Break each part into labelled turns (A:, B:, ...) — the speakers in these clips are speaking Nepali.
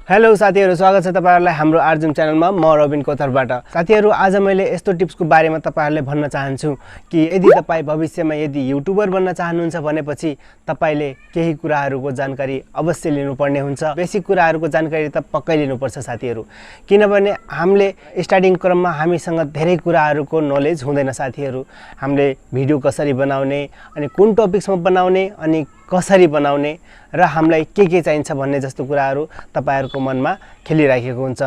A: हेलो साथीहरु, स्वागत छ तपाईहरुलाई हाम्रो आर्जुम च्यानलमा। म रबिनको तर्फबाट। साथीहरु, आज मैले यस्तो टिप्सको बारेमा तपाईहरुलाई भन्न चाहन्छु कि यदि तपाई भविष्यमा यदि युट्युबर बन्न चाहनुहुन्छ भनेपछि तपाईले केही कुराहरुको जानकारी अवश्य लिनुपर्ने हुन्छ। बेसिक कुराहरुको जानकारी त पक्कै लिनुपर्छ साथीहरु, किनभने हामीले स्टार्टिङ क्रममा हामीसँग धेरै कुराहरुको नलेज हुँदैन साथीहरु। हामीले भिडियो कसरी बनाउने, अनि कुन टपिक्समा बनाउने, अनि कसरी बनाउने र हामीलाई के चाहिन्छ भन्ने जस्तो कुराहरु तपाईहरुको मनमा खेलिराखेको हुन्छ।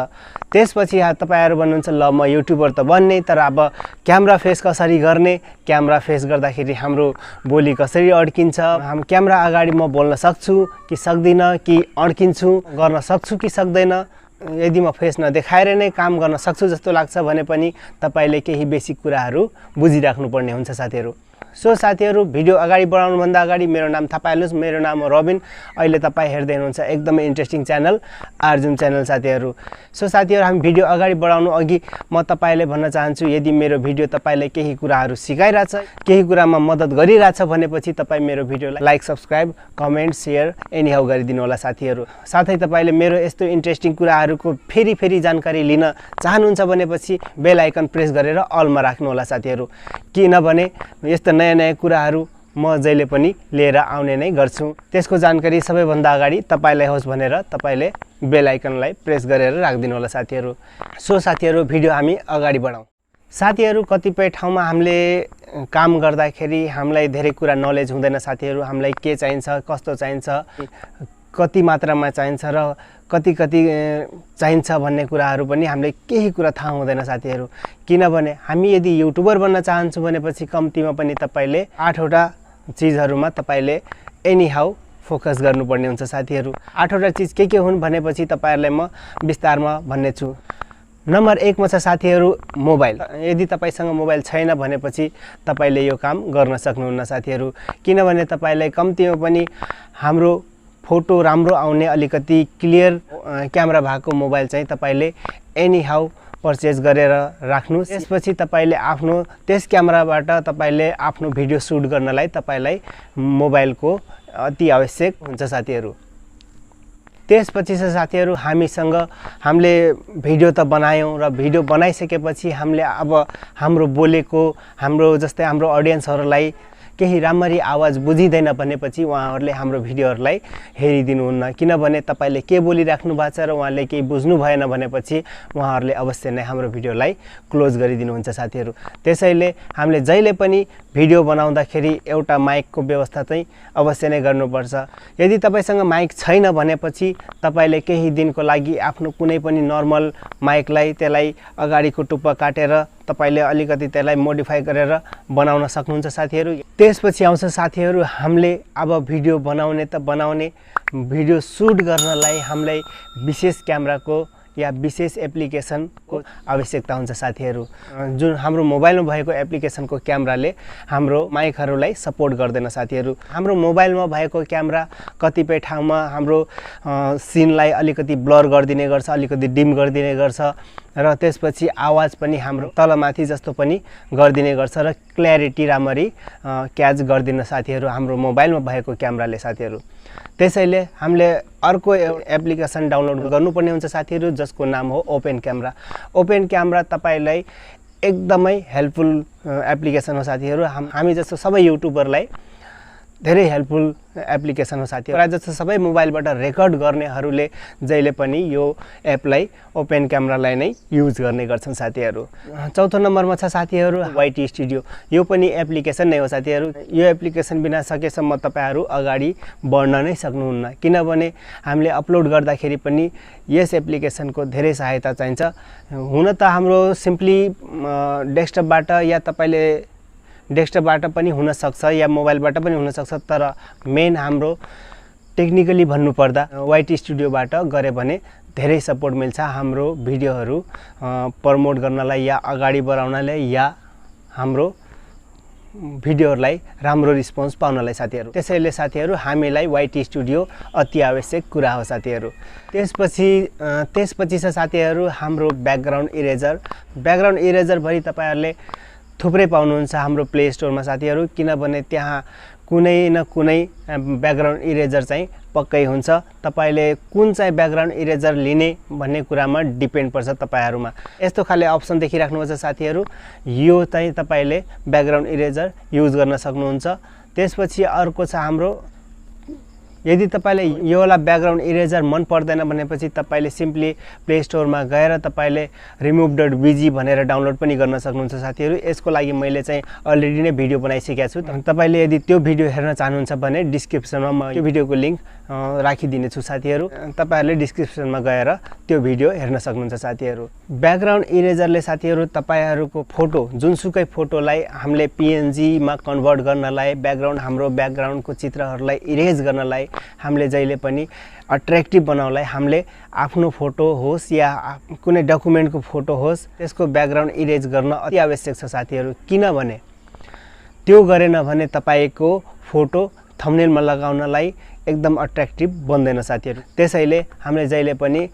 A: त्यसपछि तपाईहरु भन्नुहुन्छ ल म युट्युबर त बन्ने, तर अब क्यामेरा फेस कसरी गर्ने, क्यामेरा फेस गर्दाखेरि हाम्रो बोली कसरी अड्किन्छ, हम क्यामेरा अगाडि म बोल्न सक्छु कि सक्दिन, कि अड्किन्छु, गर्न सक्छु कि सक्दैन, यदि म फेस नदेखाएर नै काम गर्न सक्छु जस्तो लाग्छ भने पनि तपाईले केही बेसिक कुराहरु बुझिराख्नु पर्ने हुन्छ साथीहरु। सो साथीहरु, भिडियो अगाडि बढाउनु भन्दा अगाडि मेरो नाम थाहा पाइहाल्नुस्। मेरो नाम हो रबिन। अहिले तपाई हेर्दै हुनुहुन्छ एकदमै इन्ट्रेस्टिङ च्यानल आर्जुम च्यानल साथीहरु। सो साथीहरु, हामी भिडियो अगाडि बढाउनु अघि म तपाईलाई भन्न चाहन्छु, यदि मेरो भिडियो तपाईलाई केही कुराहरु सिकाइराछ, केही कुरामा मद्दत गरिराछ भनेपछि तपाई मेरो भिडियोलाई like, subscribe, comment, share any how गरिदिनु होला साथीहरु। साथै तपाईले मेरो यस्तो इन्ट्रेस्टिङ कुराहरुको फेरि जानकारी लिन चाहनुहुन्छ भनेपछि बेल आइकन प्रेस गरेर अलमा राख्नु होला साथीहरु, किनभने यस्तो नयाँ कुराहरु म जहिले पनि लिएर आउने नै गर्छु। त्यसको जानकारी सबैभन्दा अगाडि तपाईलाई होस् भनेर तपाईले बेल आइकनलाई प्रेस गरेर राख्दिनु होला साथीहरु। सो साथीहरु, भिडियो हामी अगाडि बढाउँ। साथीहरु, कतिपय ठाउँमा हामीले काम गर्दाखेरि हामीलाई धेरै कुरा नलेज हुँदैन साथीहरु। हामीलाई के चाहिन्छ, कस्तो चाहिन्छ, कति मात्रामा चाहिन्छ र कति चाहिन्छ भन्ने कुराहरु पनि हामीले केही कुरा थाहा हुँदैन साथीहरु। किनभने हामी यदि युट्युबर बन्न चाहन्छौँ भनेपछि कम्तीमा पनि तपाईले 8 वटा चीजहरुमा तपाईले एनी हाउ फोकस गर्नुपर्ने हुन्छ साथीहरु। 8 वटा चीज के हुन् भनेपछि तपाईहरुलाई म विस्तारमा भन्ने छु। नम्बर 1 मा छ साथीहरु मोबाइल। यदि तपाईसँग मोबाइल छैन भनेपछि तपाईले यो काम गर्न सक्नुहुन्न साथीहरु, किनभने तपाईलाई कम्तीमा पनि हाम्रो फोटो राम्रो आउने अलिकति क्लियर क्यामेरा भएको मोबाइल चाहिँ तपाईले एनी हाउ पर्चेज गरेर राख्नु। त्यसपछि तपाईले आफ्नो त्यस क्यामेराबाट तपाईले आफ्नो भिडियो सुट गर्नलाई तपाईलाई मोबाइलको अति आवश्यक हुन्छ साथीहरु। त्यसपछि साथीहरु, हामीले भिडियो त बनायौं र भिडियो बनाइसकेपछि हामीले अब हाम्रो बोलेको, जस्तै हाम्रो ऑडियन्सहरुलाई केही राम्ररी आवाज बुझिदैन भनेपछि उहाँहरुले हाम्रो भिडियोहरुलाई हेरिदिनुहुन्न, किनभने तपाईले के बोलिराख्नु भएको छ र उहाँले केही बुझ्नु भएन भनेपछि उहाँहरुले अवश्य नै हाम्रो भिडियोलाई क्लोज गरिदिनुहुन्छ साथीहरु। त्यसैले हामीले जहिले पनि भिडियो बनाउँदाखेरि एउटा माइकको व्यवस्था चाहिँ अवश्य नै गर्नुपर्छ। यदि तपाईसँग माइक छैन भनेपछि तपाईले केही दिनको लागि आफ्नो कुनै पनि नर्मल माइकलाई त्यसलाई अगाडिको टुप्पा काटेर तपाईले अलिकति त्यसलाई मोडिफाई गरेर बनाउन सक्नुहुन्छ साथीहरु। त्यसपछि आउँछ साथीहरु, हामीले अब भिडियो बनाउने त बनाउने, भिडियो सुट गर्नलाई हामीलाई विशेष क्यामेराको या विशेष एप्लिकेसनको आवश्यकता हुन्छ साथीहरु। जुन हाम्रो मोबाइलमा भएको एप्लिकेसनको क्यामेराले हाम्रो माइकहरुलाई सपोर्ट गर्दैन साथीहरु। हाम्रो मोबाइलमा भएको क्यामेरा कतिपय ठाउँमा हाम्रो सिनलाई अलिकति ब्लर गरिदिने गर्छ, अलिकति डिम गरिदिने गर्छ र त्यसपछि आवाज पनि हाम्रो तलमाथि जस्तो पनि गरिदिने गर्छ र क्ल्यारिटी राम्ररी क्याच गर्दिन साथीहरु हाम्रो मोबाइलमा भएको क्यामेराले साथीहरु। त्यसैले हामीले अर्को एप्लिकेसन डाउनलोड गर्नुपर्ने हुन्छ साथीहरु, जसको नाम हो ओपन क्यामेरा। ओपन क्यामेरा तपाईलाई एकदमै हेल्पफुल एप्लिकेसन हो साथीहरु। हामी जस्तो सबै युट्युबरलाई धेरै हेल्पफुल एप्लिकेसन हो साथीहरु। प्राय जस्तो सबै मोबाइलबाट रेकर्ड गर्नेहरूले जहिले पनि यो एपलाई ओपन क्यामेरालाई नै युज गर्ने गर्छन् साथीहरु। चौथो नम्बरमा छ साथीहरु वाइटी स्टुडियो। यो पनि एप्लिकेसन नै हो साथीहरु। यो एप्लिकेसन बिना सकेसम्म तपाईहरु अगाडि बढ्न नै सक्नुहुन्न, किनभने हामीले अपलोड गर्दाखेरि पनि यस एप्लिकेसनको धेरै सहायता चाहिन्छ। हुन त हाम्रो सिम्पली डेस्कटपबाट या तपाईले डेस्कटपबाट पनि हुन सक्छ या मोबाइलबाट पनि हुन सक्छ, तर मेन हाम्रो टेक्निकली भन्नुपर्दा वाइटी स्टुडियोबाट गरे भने धेरै सपोर्ट मिल्छ हाम्रो भिडियोहरु प्रमोट गर्नलाई या अगाडि बढाउनलाई या हाम्रो भिडियोहरुलाई राम्रो रिस्पोन्स पाउनलाई साथीहरु। त्यसैले साथीहरु हामीलाई वाइटी स्टुडियो अति आवश्यक कुरा हो साथीहरु। त्यसपछि छ साथीहरु हाम्रो ब्याकग्राउन्ड इरेजर। ब्याकग्राउन्ड इरेजर भरि तपाईहरुले थुप्रै पाउनुहुन्छ हाम्रो प्ले स्टोरमा साथीहरु, किनभने त्यहाँ कुनै न कुनै ब्याकग्राउन्ड इरेजर चाहिँ पक्कै हुन्छ। तपाईले कुन चाहिँ ब्याकग्राउन्ड इरेजर लिने भन्ने कुरामा डिपेन्ड पर्छ तपाईहरुमा। यस्तो खाले अप्सन देखिराख्नुहुन्छ साथीहरु, यो चाहिँ तपाईले ब्याकग्राउन्ड इरेजर युज गर्न सक्नुहुन्छ। त्यसपछि अर्को छ हाम्रो, यदि तपाईले यो वाला ब्याकग्राउन्ड इरेजर मन पर्दैन भनेपछि तपाईले सिम्पली प्ले स्टोरमा गएर तपाईले remove.bg भनेर डाउनलोड पनि गर्न सक्नुहुन्छ साथीहरु। यसको लागि मैले चाहिँ अलरेडी नै भिडियो बनाइसकेको छु। तपाईले यदि त्यो भिडियो हेर्न चाहनुहुन्छ भने डिस्क्रिप्सनमा म त्यो भिडियोको लिंक राखिदिने छु साथीहरु। तपाईहरुले डिस्क्रिप्सनमा गएर त्यो भिडियो हेर्न सक्नुहुन्छ साथीहरु। ब्याकग्राउन्ड इरेजरले साथीहरु तपाईहरुको फोटो, जुनसुकै फोटोलाई हामीले PNG मा कन्भर्ट गर्नलाई, हाम्रो ब्याकग्राउन्डको चित्रहरुलाई इरेज गर्नलाई, हामीले जहिले पनि अट्र्याक्टिभ बनाउनलाई, हामीले आफ्नो फोटो होस् या कुनै डकुमेन्टको फोटो होस्, त्यसको ब्याकग्राउन्ड इरेज गर्न अति आवश्यक छ साथीहरु। किनभने त्यो गरेन भने तपाईको फोटो थम्बनेलमा लगाउनलाई एकदम अट्र्याक्टिभ बन्दैन साथीहरु। त्यसैले हामीले जहिले पनि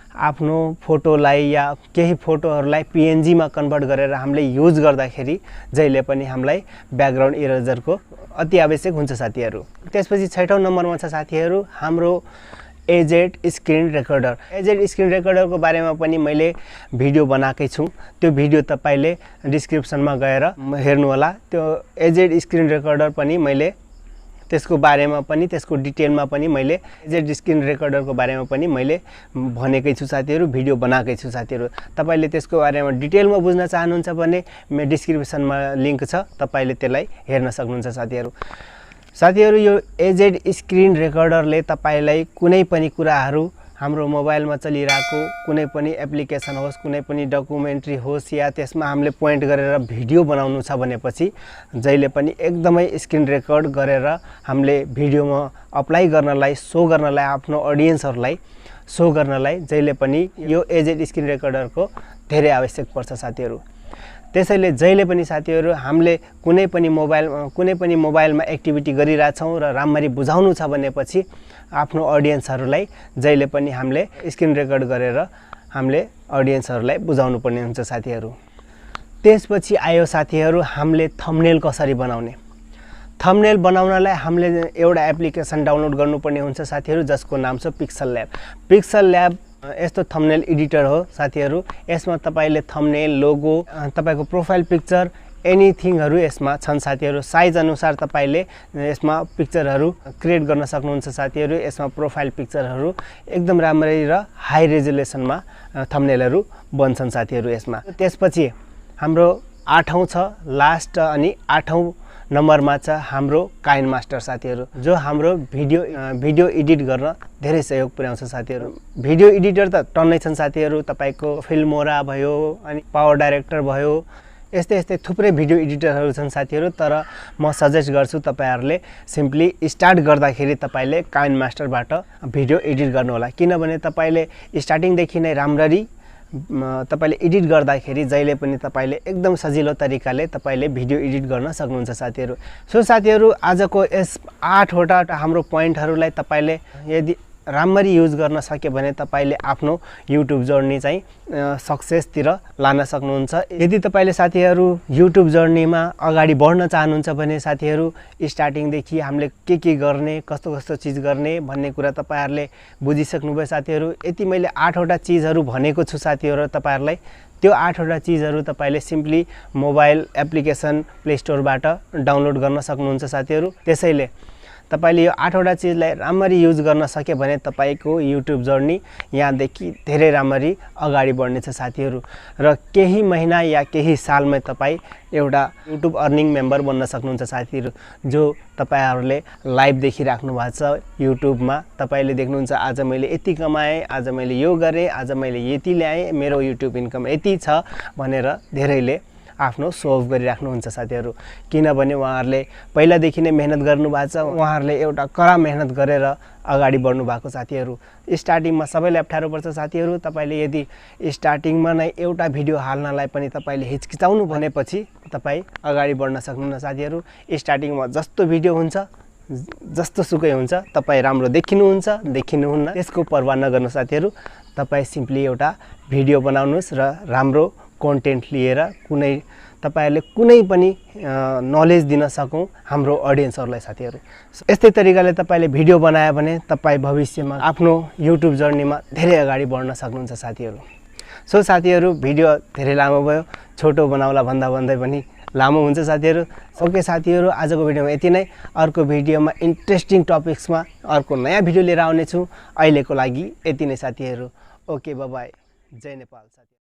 A: आफ्नो फोटोलाई या केही फोटोहरुलाई PNG मा कन्भर्ट गरेर हामीले युज गर्दाखेरि जहिले पनि हामीलाई ब्याकग्राउन्ड इरेजरको अति आवश्यक हुन्छ साथीहरु। त्यसपछि 6औं नम्बरमा छ साथीहरु हाम्रो AZ screen recorder. AZ screen रेकर्डरको बारेमा पनि मैले भिडियो बनाएकै छु। त्यो भिडियो तपाईले डिस्क्रिप्सनमा गएर हेर्नु होला। त्यो एजेड स्क्रिन रेकर्डर पनि मैले त्यसको बारेमा पनि, त्यसको डिटेलमा पनि मैले एजेड स्क्रिन रेकर्डरको बारेमा पनि मैले भनेकै छु साथीहरु, भिडियो बनाएकै छु साथीहरु। तपाईले त्यसको बारेमा डिटेलमा बुझ्न चाहनुहुन्छ भने मेरो डिस्क्रिप्सनमा लिंक छ, तपाईले त्यसलाई हेर्न सक्नुहुन्छ साथीहरु। साथीहरु यो एजेड स्क्रिन रेकर्डरले तपाईलाई कुनै पनि कुराहरु, हाम्रो मोबाइलमा चलिरहेको कुनै पनि एप्लिकेसन होस्, कुनै पनि डकुमेन्ट्री होस् या त्यसमा हामीले पोइन्ट गरेर भिडियो बनाउनु छ भनेपछि जहिले पनि एकदमै स्क्रिन रेकर्ड गरेर हामीले भिडियोमा अप्लाई गर्नलाई, शो गर्नलाई, आफ्नो ऑडियन्सहरुलाई शो गर्नलाई जहिले पनि यो एजेड स्क्रिन रेकर्डरको धेरै आवश्यक पर्छ साथीहरु। त्यसैले जहिले पनि साथीहरु हामीले कुनै पनि मोबाइलमा एक्टिभिटी गरिराछौं र राम्ररी बुझाउनु छ भनेपछि आफ्नो ऑडियन्सहरुलाई जहिले पनि हामीले स्क्रिन रेकर्ड गरेर हामीले ऑडियन्सहरुलाई बुझाउनु पर्ने हुन्छ साथीहरु। त्यसपछि आयो साथीहरु हामीले थम्बनेल कसरी बनाउने। थम्बनेल बनाउनलाई हामीले एउटा एप्लिकेसन डाउनलोड गर्नुपर्ने हुन्छ साथीहरु, जसको नाम छ पिक्सल ल्याब। पिक्सल ल्याब यस्तो थम्बनेल एडिटर हो साथीहरु। यसमा तपाईले थम्बनेल, लोगो, तपाईको प्रोफाइल पिक्चर, एनीथिङहरु यसमा छन् साथीहरु। साइज अनुसार तपाईले यसमा पिक्चरहरु क्रिएट गर्न सक्नुहुन्छ साथीहरु। यसमा प्रोफाइल पिक्चरहरु एकदम राम्ररी र हाई रेजोल्युसनमा थम्बनेलहरु बन्छन् साथीहरु यसमा। त्यसपछि हाम्रो 8औं छ लास्ट अनि 8औं नम्बरमा छ हाम्रो काइन मास्टर साथीहरु, जो हाम्रो भिडियो एडिट गर्न धेरै सहयोग पुर्याउँछ साथीहरु। भिडियो एडिटर त टन्नै छन् साथीहरु, तपाईको फिल्मोरा भयो अनि पावर डाइरेक्टर भयो, यस्तै थुप्रै भिडियो एडिटरहरु छन् साथीहरु। तर म सजेस्ट गर्छु तपाईहरुले सिम्पली स्टार्ट गर्दाखेरि तपाईले काइन मास्टरबाट भिडियो एडिट गर्नु होला। किनभने तपाईले स्टार्टिङ देखि नै राम्ररी तपाईले एडिट गर्दाखेरि जहिले पनि तपाईले एकदम सजिलो तरिकाले तपाईले भिडियो एडिट गर्न सक्नुहुन्छ साथीहरु। सो साथीहरु आजको यस 8 वटा हाम्रो पोइन्टहरुलाई तपाईले यदि राम्ररी युज गर्न सके भने तपाईले आफ्नो YouTube जर्नी चाहिँ सक्सेस तिर लान सक्नुहुन्छ। यदि तपाईले साथीहरु YouTube जर्नीमा अगाडि बढ्न चाहनुहुन्छ भने साथीहरु स्टार्टिङ देखि हामीले के गर्ने, कस्तो चीज गर्ने भन्ने कुरा तपाईहरुले बुझिसक्नुभयो साथीहरु। यति मैले 8 वटा चीजहरु भनेको छु साथीहरु तपाईहरुलाई। त्यो 8 वटा चीजहरु तपाईले सिम्पली मोबाइल एप्लिकेसन प्ले स्टोरबाट डाउनलोड गर्न सक्नुहुन्छ साथीहरु। त्यसैले तपाईले यो 8 वटा चीजलाई राम्ररी युज गर्न सके भने तपाईको YouTube जर्नी यहाँदेखि धेरै राम्ररी अगाडि बढ्नेछ साथीहरु। र केही महिना या केही सालमै तपाई एउटा YouTube अर्निङ मेम्बर बन्न सक्नुहुन्छ साथीहरु। जो तपाईहरुले लाइभ देखिराख्नु भएको छ YouTube मा, तपाईले देख्नुहुन्छ आज मैले यति कमाए, आज मैले यो गरे, आज मैले यति ल्याए, मेरो YouTube इन्कम यति छ भनेर धेरैले आफ्नो शो अफ गरिराख्नुहुन्छ साथीहरु। किनभने उहाँहरुले पहिलादेखि नै मेहनत गर्नु भएको छ, उहाँहरुले एउटा कडा मेहनत गरेर अगाडि बढ्नु भएको साथीहरु। स्टार्टिङमा सबैलाई अप्ठ्यारो पर्छ साथीहरु। तपाईले यदि स्टार्टिङमा नै एउटा भिडियो हाल्नलाई पनि तपाईले हिचकिचाउनु भनेपछि तपाई अगाडि बढ्न सक्नुहुन्न साथीहरु। स्टार्टिङमा जस्तो भिडियो हुन्छ, जस्तो सुकै हुन्छ, तपाई राम्रो देखिनुहुन्छ, देखिनुहुन्न, त्यसको परवाह नगर्नु साथीहरु। तपाई सिम्पली एउटा भिडियो बनाउनुस् र राम्रो कन्टेन्ट लिएर कुनै तपाईहरुले कुनै पनि नलेज दिन सकौं हाम्रो ऑडियन्सहरुलाई साथीहरु। यस्तै तरिकाले तपाईले भिडियो बनायो भने तपाई भविष्यमा आफ्नो YouTube जर्नीमा धेरै अगाडि बढ्न सक्नुहुन्छ साथीहरु। सो साथीहरु भिडियो धेरै लामो भयो, छोटो बनाउला भन्दै पनि लामो हुन्छ साथीहरु। ओके साथीहरु, आजको भिडियोमा यति नै। अर्को भिडियोमा इन्ट्रेस्टिङ टपिक्समा अर्को नयाँ भिडियो लिएर आउने छु। अहिलेको लागि यति नै साथीहरु। Okay bye bye. जय नेपाल साथीहरु।